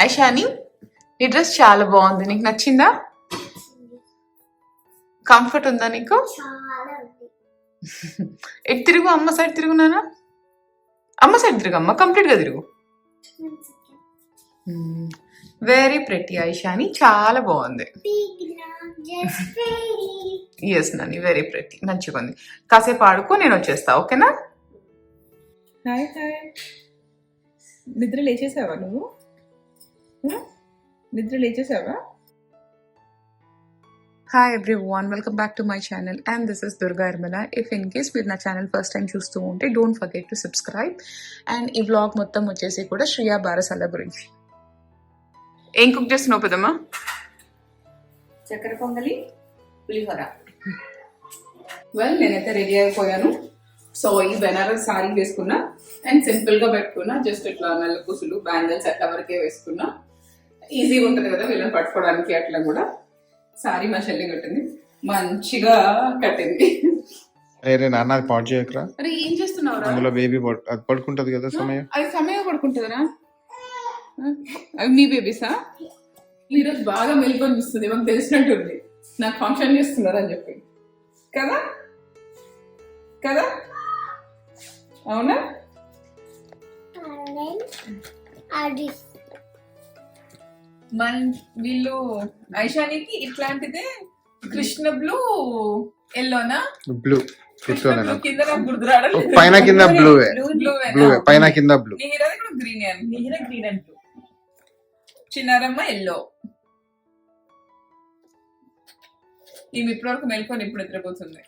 ఐషాని, నీ డ్రెస్ చాలా బాగుంది. నీకు నచ్చిందా? కంఫర్ట్ ఉందా నీకు? ఎటు తిరుగు, అమ్మ సైడ్ తిరుగునానా? అమ్మ సైడ్ తిరుగమ్మ, కంప్లీట్ గా తిరుగు. వెరీ ప్రెటీ ఐషాని, చాలా బాగుంది. ఎస్ నాని, వెరీ ప్రెటీ, మంచిగా ఉంది. కాసేపు ఆడుకో, నేను వచ్చేస్తా, ఓకేనా? హాయ్ హాయ్, నిద్ర లేచేసావా నువ్వు? నిద్ర లేచేసావా? Hi everyone, welcome back to my channel and this is Durga Irmala. If in case మీరు నా ఛానల్ ఫస్ట్ టైం చూస్తూ ఉంటే don't forget to subscribe. And ఈ వ్లాగ్ మొత్తం వచ్చేసి కూడా శ్రియా బారసాల గురించి. ఏం కుక్ చేస్తున్నావు పెద్దమ్మా? చక్కెర పొంగలి, పులిహోర. వెల్, నేనైతే రెడీ అయిపోయాను. సో ఈ బెనారస్ సారీ వేసుకున్నా అండ్ సింపుల్ గా పెట్టుకున్నా. జస్ట్ ఇట్లా నల్ల పూసులు, బ్యాంగిల్స్ అట్లా వరకే వేసుకున్నా. ఈజీగా ఉంటుంది కదా వీళ్ళని పట్టుకోవడానికి. అట్లా కూడా సారీ మా చెల్లి కట్టింది, మంచిగా కట్టింది. అరే నాన్న అది పాటు చేయకరా. అరే ఏం చేస్తున్నావు? అందులో బేబీ అది పడుకుంటది కదా సమయం. అది సమయం పడుకుంటుందిరా? అవి మీ బేబీసా? ఈరోజు బాగా మెలుకొనిపిస్తుంది, మాకు తెలిసినట్టుంది నాకు ఫంక్షన్ చేస్తున్నారు అని చెప్పి. కదా కదా, అవునా? మన వీళ్ళు ఐషానికి ఇట్లాంటిదే కృష్ణ బ్లూ ఎల్లోనా? బ్లూ కింద నాకు గుర్తురాడలేదు. పైన కింద బ్లూ, బ్లూ పైన కింద బ్లూ. నీహిరా కూడా green green and blue. Chinnaramma yellow. ఈమె ఇప్పటివరకు మెలుకొని ఇప్పుడు నిద్రపోతుంది.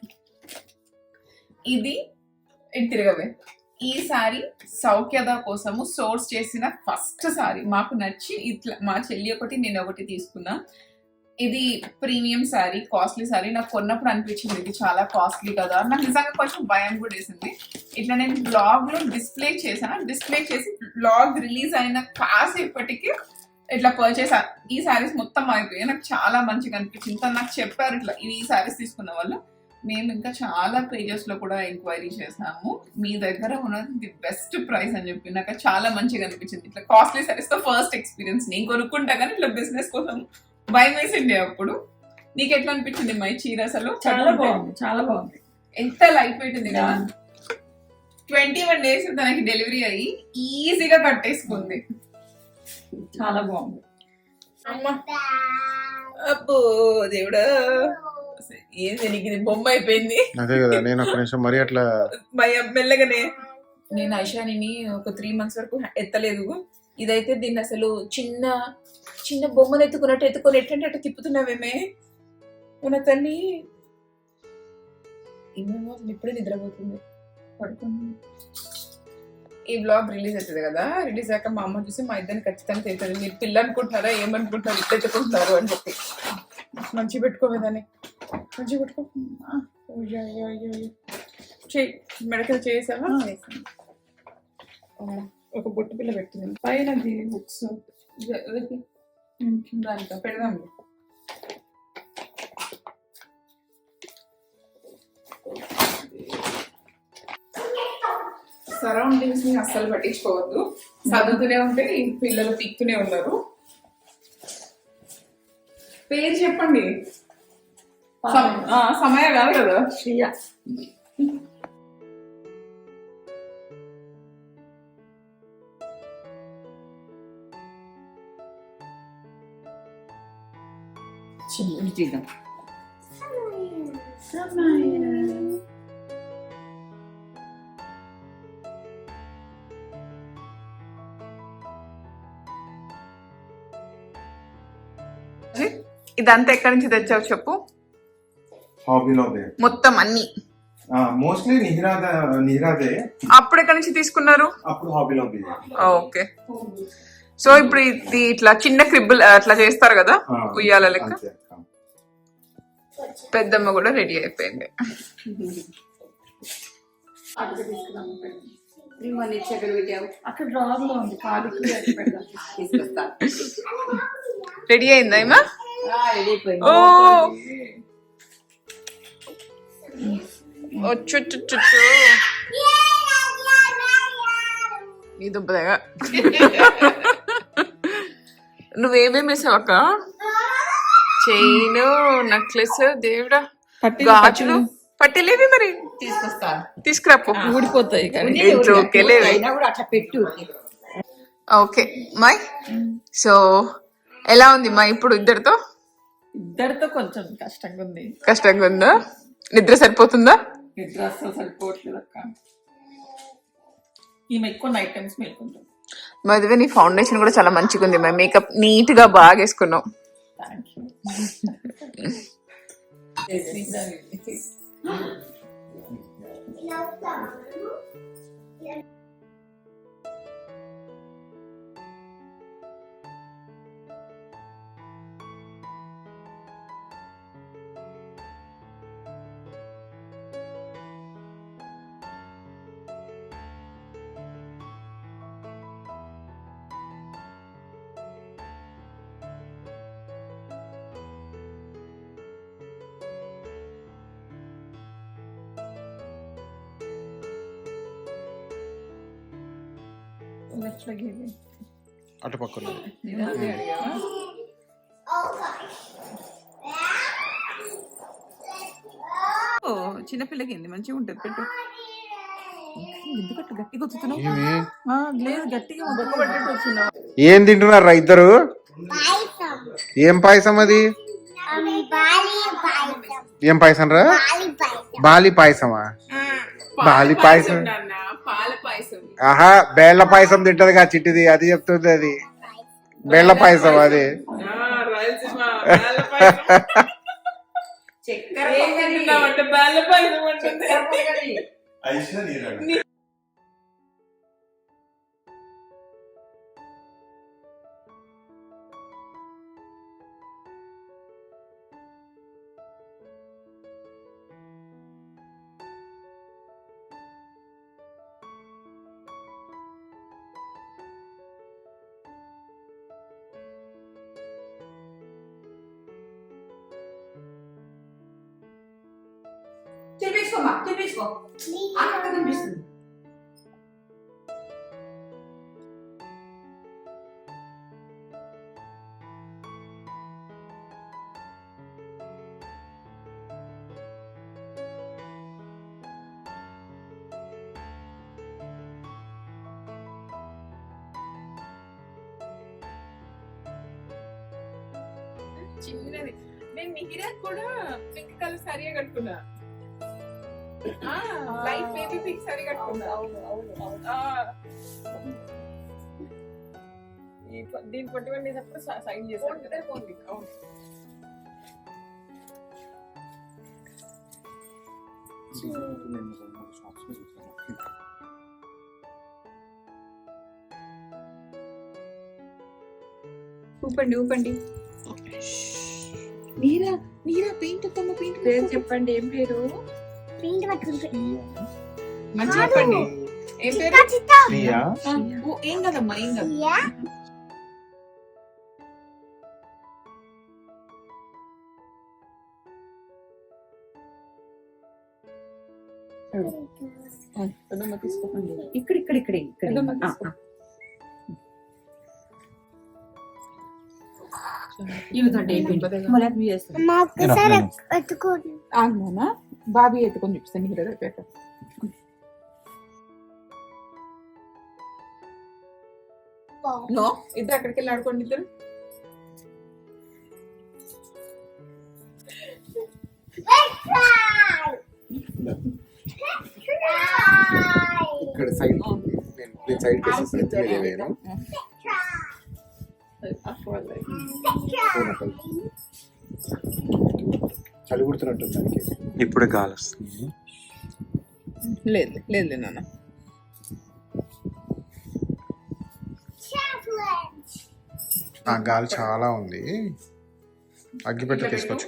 ఇది ఇటు తిరగవే. ఈ సారీ సౌఖ్యద కోసము సోర్స్ చేసిన ఫస్ట్ సారీ. మాకు నచ్చి ఇట్లా మా చెల్లి ఒకటి, నేను ఒకటి తీసుకున్నా. ఇది ప్రీమియం సారీ, కాస్ట్లీ సారీ. నాకు కొన్నప్పుడు అనిపించింది ఇది చాలా కాస్ట్లీ కదా. నాకు నిజంగా కొంచెం భయం కూడా వేసింది. ఇట్లా నేను బ్లాగ్ లో డిస్ప్లే చేశాను. డిస్ప్లే చేసి బ్లాగ్ రిలీజ్ అయిన కాసేపటికి ఇట్లా పర్చేస్ ఈ సారీస్ మొత్తం అయిపోయాయి. నాకు చాలా మంచిగా అనిపించింది. తను నాకు చెప్పారు ఇట్లా ఈ సారీస్ తీసుకున్న వాళ్ళు. మేము ఇంకా చాలా పేజెస్ లో కూడా ఎంక్వైరీ చేసాము. మీ దగ్గర ఉన్నది ది బెస్ట్ ప్రైస్ అని చెప్పి నాకు చాలా మంచిగా అనిపించింది. ఇట్లా కాస్ట్లీ సారీస్ తో ఫస్ట్ ఎక్స్పీరియన్స్. నేను కొనుక్కుంటా కానీ ఇట్లా బిజినెస్ కోసం భయం వేసిండే అప్పుడు. నీకు ఎట్లా అనిపించింది మా చీర? అసలు చాలా బాగుంది, చాలా బాగుంది. ఎంత లైట్ వెయిట్ ఉంది కదా. 21 days తనకి డెలివరీ అయ్యి ఈజీగా కట్టేసుకుంది. చాలా బాగుంది. అబ్బో దేవుడా, ఏంది నీకు ఇది బొమ్మ అయిపోయింది. అదే కదా, నేను ఒక నిమిషం మరి అట్లా మెల్లగానే. నేను ఐషాని ఒక 3 months వరకు ఎత్తలేదు. ఇదైతే దీన్ని అసలు చిన్న చిన్న బొమ్మను ఎత్తుకున్నట్టు ఎత్తుకొని ఎట్లంటే అట్లా తిప్పుతున్నావేమే మన తల్లి. ఏమేమో ఇప్పుడే నిద్రపోతుంది, పడుకుంది. ఈ బ్లాగ్ రిలీజ్ అవుతుంది కదా, రిలీజ్ అయ్యాక మా అమ్మ చూసి మా ఇద్దరిని ఖచ్చితంగా తెలుస్తుంది. మీరు పిల్ల అనుకుంటున్నారా, ఏమనుకుంటున్నారు, ఇట్లా ఎత్తుకుంటున్నారు అని చెప్పి. మంచి పెట్టుకోవేదాన్ని, మంచిగా పెట్టుకో. చెయ్యి మెడకలు చేసావా? ఒక బొట్టు పిల్ల పెట్టింది పైన బుక్స్ దానితో పెడదాం. సరౌండింగ్స్ ని అస్సలు పట్టించుకోవద్దు. చదువుతూనే ఉంటే పిల్లలు పీక్తూనే ఉన్నారు. పేరు చెప్పండి. సమయ కాదు కదా, శ్రియా. చిన్న ఇదంతా ఎక్కడి నుంచి తెచ్చావు చెప్పు? మొత్తం అన్ని మోస్ట్లీ నిహిరాదే. అప్పుడు ఎక్కడి నుంచి తీసుకున్నారు? అప్పుడు హాబీలో. ఓకే. సో ఇప్పుడు ఇది ఇట్లా చిన్న క్రిబ్బుల్ అట్లా చేస్తారు కదా ఉయ్యాల లెక్క. పెద్దమ్మ కూడా రెడీ అయిపోయింది. అక్కడ డ్రాగ్ లో ఉంది, రెడీ అయిందా ఏమా? ఓ వచ్చు ఈ దుబ్బదగా. నువ్వేమేమి వేసావు అక్క? చైన్, నెక్లెస్, దేవుడా, గాజులు, పట్టెలేవి మరి తీసుకొస్తా. తీసుకురాపో. ఊడిపోతాయి అట్లా పెట్టు. ఓకే మై, సో ఎలా ఉంది మా ఇప్పుడు ఇద్దరితో? ఇద్దరితో కొంచెం కష్టంగా ఉందా? నిద్ర సరిపోతుందా? నిద్ర అసలు సరిపోవట్లేదు అక్క. ఈమె ఎక్కువ నైట్ టైమ్స్ మేల్కుంటాం. మధ్య నీ ఫౌండేషన్ కూడా చాలా మంచిగా ఉంది. మై మేకప్ నీట్ గా బాగా వేసుకున్నావు. Thank you. అటు పక్కన చిన్నపిల్లకి ఏంది మంచిగా ఉంటుంది పెట్టు. ఎందుకట్టు గట్టిగా వచ్చుతున్నావు? లేదు గట్టిగా వచ్చినావు. ఏం తింటున్నారా ఇద్దరు? ఏం పాయసం అది? ఏం పాయసం రా? బాలి పాయసమా? బాలి పాయసం. పాల పాయసం. ఆహా, బేళ్ల పాయసం తింటదిగా చిట్టిది, అది చెప్తుంది. అది బేళ్ల పాయసం. అది చూపించుకోమా, చూపించుకో. అక్కడ కనిపిస్తుంది. చిన్నది. నేను మిగిరా కూడా పింక్ కలర్ సారీ కట్టుకున్నా. లైట్ బేబీ పింక్ సారీ కట్టుకున్నా. దీని 21 డేస్ అప్పుడు సైన్ చేశాను. అవును. ఊపండి. నీరా పెయింట్ పేరు చెప్పండి. ఏం పేరు? మంచి చెప్పండి. ఏం పేరు? ఏం కదమ్మా, ఏం కాదు. తీసుకోండి. ఇక్కడ బాబీ ఎత్తుకొని చూపిస్తాను. మీరు పెట్ట నో, ఇద్దరు అక్కడికి వెళ్ళి ఆడుకోండి. ఇద్దరు ఇక్కడ సైడ్ చలి కుడుతున్నట్టుంది దానికి. ఇప్పుడే గాలి వస్తుంది. లేదు నాన్న. ఆ గాలి చాలా ఉంది. అగ్గిపెట్టె తీసుకొచ్చు.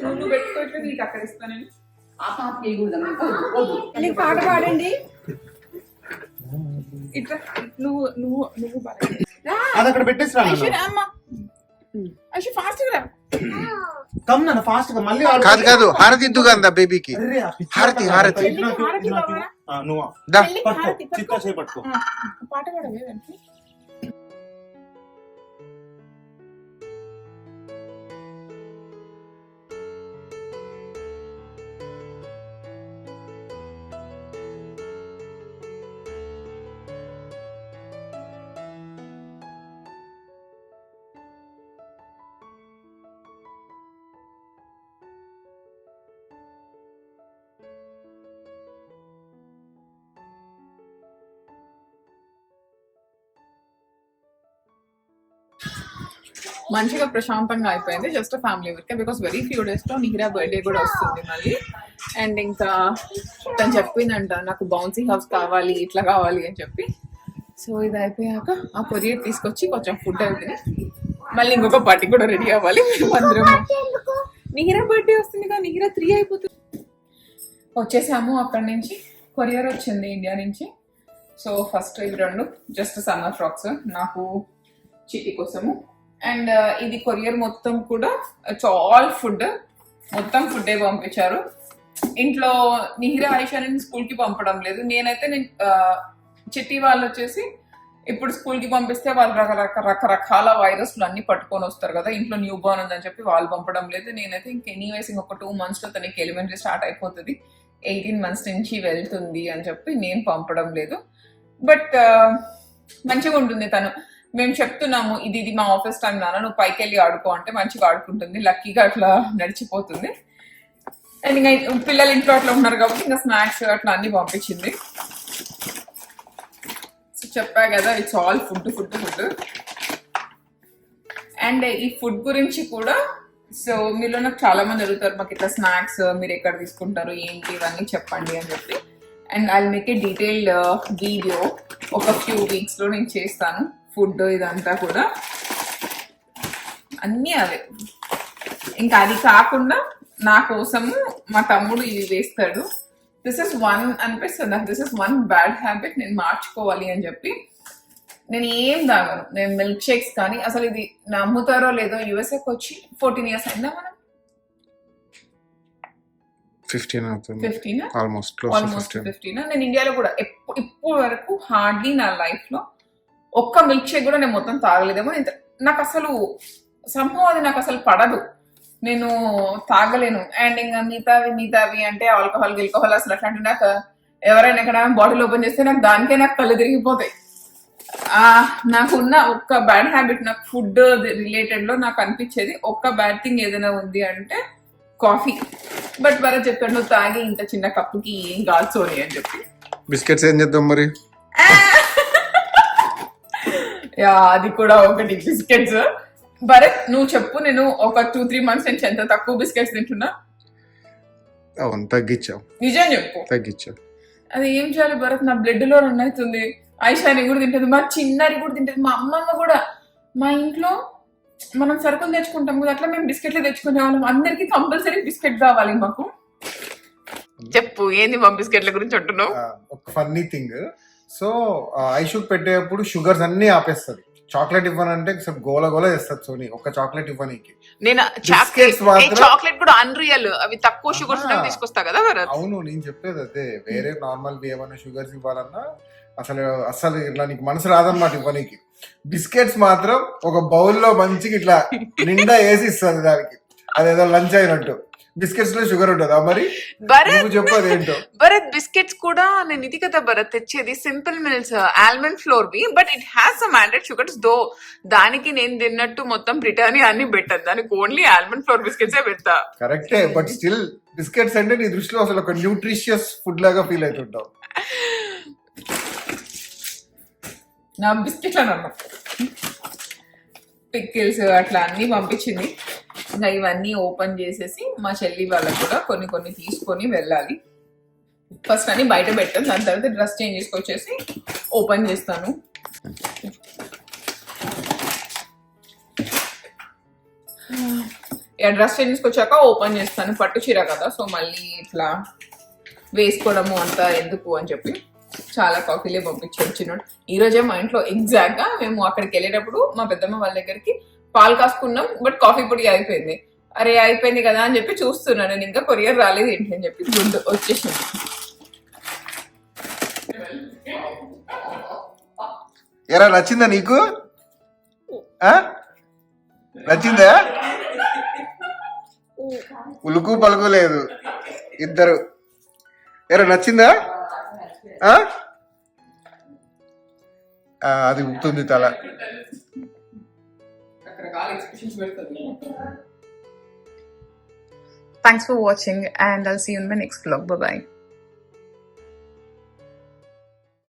పాట పాడండి. ఇట్లా నువ్వు అది అక్కడ పెట్టేసి ఫాస్ట్ గా మళ్ళీ కాదు హారతి ఇద్దు కదా బేబీకి. హారతి పట్టుకో. పాట పాడవే. మంచిగా ప్రశాంతంగా అయిపోయింది. Just family work because very few days లో నిహిరా బర్త్డే కూడా వస్తుంది మళ్ళీ. అండ్ ఇంకా తను చెప్పిందంట నాకు బౌన్సీ హౌస్ కావాలి ఇట్లా కావాలి అని చెప్పి. సో ఇది అయిపోయాక ఆ కొరియర్ తీసుకొచ్చి కొంచెం ఫుడ్ అవుతుంది. మళ్ళీ ఇంకొక పార్టీ కూడా రెడీ అవ్వాలి మేము అందరం. నిహిరా బర్త్డే వస్తుంది కదా, నిహిరా 3 అయిపోతుంది. వచ్చేసాము అక్కడి నుంచి. కొరియర్ వచ్చింది ఇండియా నుంచి. సో ఫస్ట్ ఇవి 2 జస్ట్ సమ్మర్ ఫ్రాక్స్ నాకు చిట్టి కోసము. అండ్ ఇది కొరియర్ మొత్తం కూడా ఆల్ ఫుడ్, మొత్తం ఫుడ్ పంపించారు. ఇంట్లో నిహిరా ఆయిషాని స్కూల్ కి పంపడం లేదు. నేనైతే చిట్టి వాళ్ళు వచ్చేసి ఇప్పుడు స్కూల్ కి పంపిస్తే వాళ్ళు రకరకాల వైరస్లు అన్ని పట్టుకొని వస్తారు కదా, ఇంట్లో న్యూ బోర్న్ ఉందని చెప్పి వాళ్ళు పంపడం లేదు. నేనైతే ఇంక ఎనీవేస్ ఇంకొక 2 months లో తనకి ఎలిమెంటరీ స్టార్ట్ అయిపోతుంది, 18 months నుంచి వెళ్తుంది అని చెప్పి నేను పంపడం లేదు. బట్ మంచిగా ఉంటుంది తను. మేము చెప్తున్నాము ఇది మా ఆఫీస్ టైం నాన్న, నువ్వు పైకి వెళ్ళి ఆడుకో అంటే మంచిగా ఆడుకుంటుంది. లక్కీగా అట్లా నడిచిపోతుంది. అండ్ ఇంకా పిల్లలు ఇంట్లో అట్లా ఉన్నారు కాబట్టి ఇంకా స్నాక్స్ అట్లా అన్ని పంపించింది. సో చెప్పా కదా it's all food food food. And ఈ ఫుడ్ గురించి కూడా సో మీలో నాకు చాలా మంది అడుగుతారు మాకు ఇట్లా స్నాక్స్ మీరు ఎక్కడ తీసుకుంటారు ఏంటి ఇవన్నీ చెప్పండి అని చెప్పి. And I make a detailed video ఒక few weeks లో నేను చేస్తాను. ఫుడ్ ఇదంతా కూడా అన్నీ అవే. ఇంకా అది కాకుండా నా కోసము మా తమ్ముడు ఇవి వేస్తాడు. దిస్ ఇస్ వన్ అనిపిస్తుంది నాకు, this is one bad habit నేను మార్చుకోవాలి అని చెప్పి. నేను ఏం తాగను, నేను మిల్క్ షేక్స్ కానీ. అసలు ఇది నమ్ముతారో లేదో యుఎస్ఏకి వచ్చి 14 years అయిందా మనం? 15 అవుతుంది. 15 ఆల్మోస్ట్ 15. నేను ఇండియాలో కూడా ఇప్పుడు వరకు హార్డ్లీ నా లైఫ్ లో ఒక్క మిల్క్ షేక్ కూడా నేను మొత్తం తాగలేదేమో. నాకు అసలు సంభవం అది నాకు అసలు పడదు, నేను తాగలేను. అండ్ ఇంకా మిగతావి అంటే ఆల్కహాల్ అసలు అట్లాంటి నాకు ఎవరైనా ఎక్కడ బాటిల్ ఓపెన్ చేస్తే నాకు దానికే నాకు కళ్ళు తిరిగిపోతాయి. నాకున్న ఒక్క బ్యాడ్ హ్యాబిట్ నాకు ఫుడ్ రిలేటెడ్ లో నాకు అనిపించేది ఒక్క బ్యాడ్ థింగ్ ఏదైనా ఉంది అంటే కాఫీ. బట్ మరి చెప్పాడు నువ్వు తాగి ఇంత చిన్న కప్పుకి ఏం కాదు సోని అని చెప్పి. బిస్కెట్స్ ఏం చేద్దాం మరి? అది కూడా ఒకటి బిస్కెట్స్. భరత్ నువ్వు చెప్పు, నేను ఒక 2-3 months నుంచి ఎంత తక్కువ బిస్కెట్స్ తింటున్నా? అవును తగ్గించావు, నిజం చెప్పు. తగ్గించావు. అది ఏం చేయాలి భరత్, నా బ్లడ్ లో రన్ అవుతుంది. ఐషాని కూడా తింటది, మా చిన్నారి కూడా తింటది, మా అమ్మమ్మ కూడా. మా ఇంట్లో మనం సరుకులు తెచ్చుకుంటాం కదా, అట్లా మేము బిస్కెట్లు తెచ్చుకునే వాళ్ళం. అందరికి కంపల్సరీ బిస్కెట్ కావాలి మాకు. చెప్పు ఏంది మా బిస్కెట్ల గురించి అంటున్నావు? ఒక ఫన్నీ థింగ్, సో ఐషుక్ పెట్టేటప్పుడు షుగర్స్ అన్ని ఆపేస్తుంది. చాక్లెట్ ఇవ్వనంటే గోల గోల చేస్తుంది సోని ఒక చాక్లెట్ ఇవ్వనీకి. నేను చాక్లెట్ కూడా అన్రియల్, అవి తక్కువ షుగర్స్ తీసుకొస్తా కదా. అవును నేను చెప్పేది అదే, వేరే నార్మల్ ఏమైనా షుగర్స్ ఇవ్వాలన్నా అసలు ఇట్లా నీకు మనసు రాదన్నమాట ఇవ్వనీకి. బిస్కెట్స్ మాత్రం ఒక బౌల్లో మంచిగా ఇట్లా నిండా వేసి ఇస్తుంది దానికి, అదేదో లంచ్ అయినట్టు. బిస్కెట్స్ లో షుగర్ ఉంటుందా మరి? చెప్పదు ఏంటో. భరత్ బిస్కెట్స్ కూడా నేను ఇది కదా భరత్ తెచ్చేది సింపుల్ మిల్స్ ఆల్మండ్ ఫ్లోర్ వి, but it has some added sugars though. దానికి నేను తిన్నట్టు మొత్తం బ్రిటానియా అన్ని పెట్టదు, దానికి ఓన్లీ ఆల్మండ్ ఫ్లోర్ బిస్కెట్స్ పెడతా. కరెక్టే, బట్ స్టిల్ బిస్కెట్స్ అంటే నీ దృష్టిలో అసలు ఒక న్యూట్రిషియస్ ఫుడ్ లాగా ఫీల్ అవుతుంటావు. నా బిస్కెట్ల పిక్కిల్స్ అట్లా అన్ని పంపించింది. ఇంకా ఇవన్నీ ఓపెన్ చేసేసి మా చెల్లి వాళ్ళకి కూడా కొన్ని తీసుకొని వెళ్ళాలి. ఫస్ట్ అని బయట పెట్టాను, దాని తర్వాత డ్రెస్ చేంజ్ చేసుకొచ్చేసి ఓపెన్ చేస్తాను. డ్రెస్ చేంజ్ చేసుకొచ్చాక ఓపెన్ చేస్తాను. పట్టు చీర కదా, సో మళ్ళీ ఇట్లా వేసుకోవడము అంతా ఎందుకు అని చెప్పి చాలా కాఫీలే పంపించాడు చిన్నోడు. ఈ రోజే మా ఇంట్లో ఎగ్జాక్ట్ గా మేము అక్కడికి వెళ్ళేటప్పుడు మా పెద్దమ్మ వాళ్ళ దగ్గరికి పాలు కాసుకున్నాం, బట్ కాఫీ పొడి అయిపోయింది. అరే అయిపోయింది కదా అని చెప్పి చూస్తున్నాను నేను, ఇంకా కొరియర్ రాలేదు ఏంటి అని చెప్పి గుడ్ వచ్చేసింది. ఎరా నచ్చిందా నీకు? నచ్చిందా? ఉలుకు పలుకు లేదు ఇద్దరు. ఎరా నచ్చిందా? అది ఊపుతుంది తల. Thanks for watching and I'll see you in my next vlog. Bye bye.